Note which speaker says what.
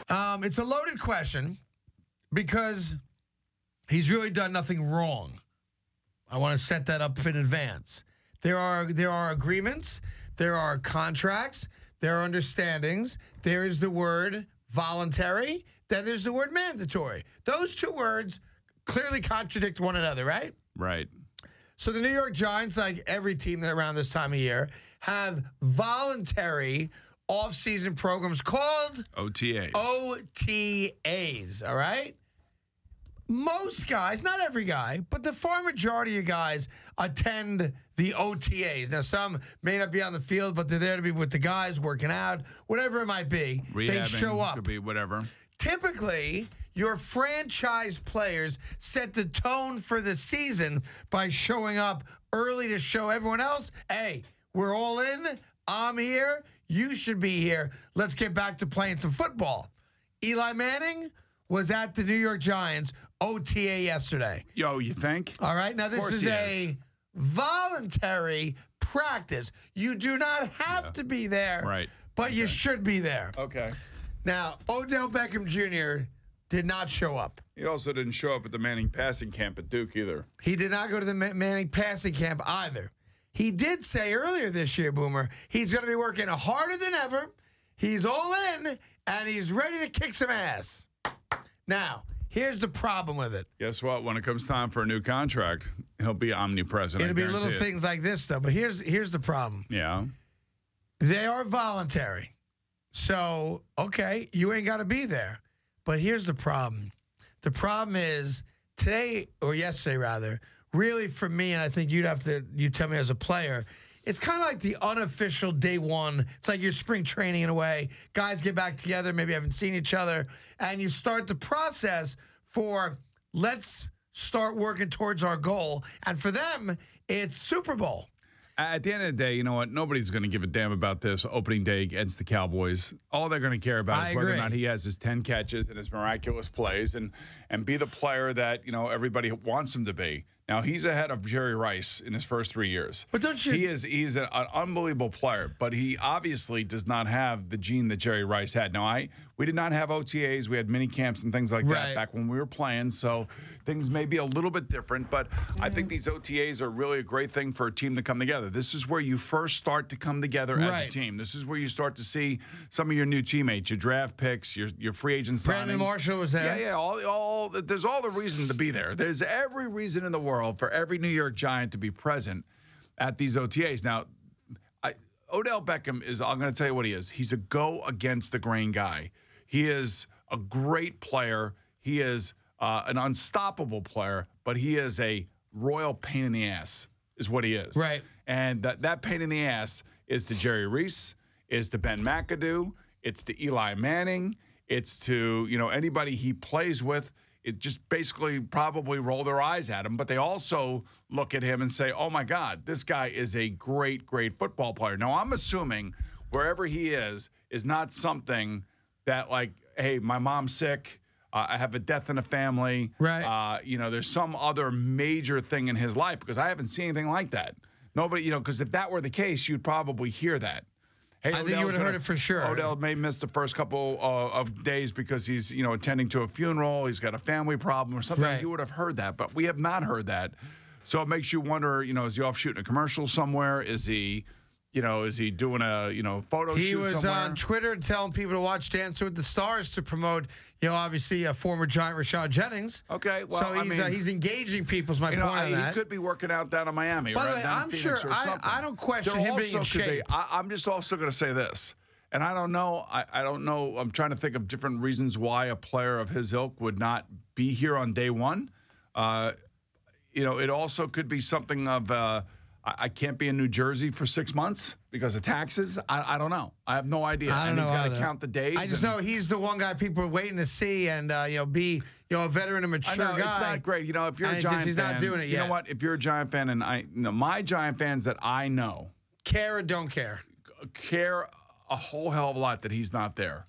Speaker 1: It's a loaded question because he's really done nothing wrong. I want to set that up in advance. There are agreements, there are contracts, there are understandings. There is the word voluntary, then there's the word mandatory. Those two words clearly contradict one another, right?
Speaker 2: Right.
Speaker 1: So the New York Giants, like every team that around this time of year, have voluntary off-season programs called
Speaker 2: OTAs.
Speaker 1: OTAs, all right? Most guys, not every guy, but the far majority of guys attend the OTAs. Now, some may not be on the field, but they're there to be with the guys, working out, whatever it might be. They show up.
Speaker 2: Could be whatever.
Speaker 1: Typically, your franchise players set the tone for the season by showing up early to show everyone else, hey, we're all in, I'm here, you should be here, let's get back to playing some football. Eli Manning was at the New York Giants OTA yesterday.
Speaker 2: Yo, you think?
Speaker 1: All right, now this is a voluntary practice. You do not have to be there,
Speaker 2: right?
Speaker 1: But you should be there.
Speaker 2: Okay.
Speaker 1: Now, Odell Beckham Jr. did not show up.
Speaker 2: He also didn't show up at the Manning passing camp at Duke either.
Speaker 1: He did not go to the Manning passing camp either. He did say earlier this year, Boomer, he's going to be working harder than ever. He's all in, and he's ready to kick some ass. Now, here's the problem with it.
Speaker 2: Guess what? When it comes time for a new contract, he'll be omnipresent.
Speaker 1: It'll be little things like this, though. But here's the problem.
Speaker 2: Yeah.
Speaker 1: They are voluntary. So, okay, you ain't got to be there. But here's the problem. The problem is today, or yesterday rather, really for me, and I think you tell me as a player, it's kind of like the unofficial day one. It's like your spring training in a way. Guys get back together, maybe haven't seen each other, and you start the process for let's start working towards our goal. And for them, it's Super Bowl.
Speaker 2: At the end of the day, you know what? Nobody's going to give a damn about this opening day against the Cowboys. All they're going to care about is whether or not he has his 10 catches and his miraculous plays and be the player that, you know, everybody wants him to be. Now, he's ahead of Jerry Rice in his first 3 years.
Speaker 1: But don't you?
Speaker 2: He's an unbelievable player, but he obviously does not have the gene that Jerry Rice had. Now, we did not have OTAs. We had mini camps and things like that back when we were playing, so things may be a little bit different, but I think these OTAs are really a great thing for a team to come together. This is where you first start to come together as a team. This is where you start to see some of your new teammates, your draft picks, your free agent signings.
Speaker 1: Brandon Marshall was there.
Speaker 2: Yeah. There's all the reason to be there. There's every reason in the world for every New York Giant to be present at these OTAs. Now, Odell Beckham I'm going to tell you what he is. He's a go-against-the-grain guy. He is a great player. He is an unstoppable player, but he is a royal pain in the ass is what he is.
Speaker 1: Right.
Speaker 2: And that pain in the ass is to Jerry Reese, is to Ben McAdoo, it's to Eli Manning, it's to, you know, anybody he plays with. It just basically probably roll their eyes at him, but they also look at him and say, oh, my God, this guy is a great, great football player. Now, I'm assuming wherever he is not something that, like, hey, my mom's sick, I have a death in the family.
Speaker 1: Right.
Speaker 2: You know, there's some other major thing in his life, because I haven't seen anything like that. Nobody, you know, because if that were the case, you'd probably hear that. Hey,
Speaker 1: I think you would have heard it for sure.
Speaker 2: Odell may miss the first couple of days because he's, you know, attending to a funeral. He's got a family problem or something.
Speaker 1: Right.
Speaker 2: You would have heard that, but we have not heard that. So it makes you wonder, you know, is he off shooting a commercial somewhere? Is he, you know, is he doing a, you know, photo shoot somewhere? He was
Speaker 1: on Twitter telling people to watch Dancing with the Stars to promote, you know, obviously a former Giant Rashad Jennings.
Speaker 2: Okay, well,
Speaker 1: so he's engaging people is my point on that.
Speaker 2: He could be working out down in Miami.
Speaker 1: By
Speaker 2: or
Speaker 1: the way,
Speaker 2: down
Speaker 1: I'm
Speaker 2: in
Speaker 1: sure,
Speaker 2: Phoenix or something.
Speaker 1: I don't question him being in shape.
Speaker 2: I'm just also going to say this. And I don't know. I don't know. I'm trying to think of different reasons why a player of his ilk would not be here on day one. You know, it also could be something of I can't be in New Jersey for 6 months because of taxes. I don't know. I have no idea.
Speaker 1: I don't know.
Speaker 2: He's got to count the days.
Speaker 1: I just know he's the one guy people are waiting to see and you know, be, you know, a veteran, a mature guy.
Speaker 2: It's not great. You know, if you're a Giant fan,
Speaker 1: he's not doing it yet.
Speaker 2: You know what? If you're a Giant fan, and my Giant fans that I know
Speaker 1: care or don't care
Speaker 2: a whole hell of a lot that he's not there.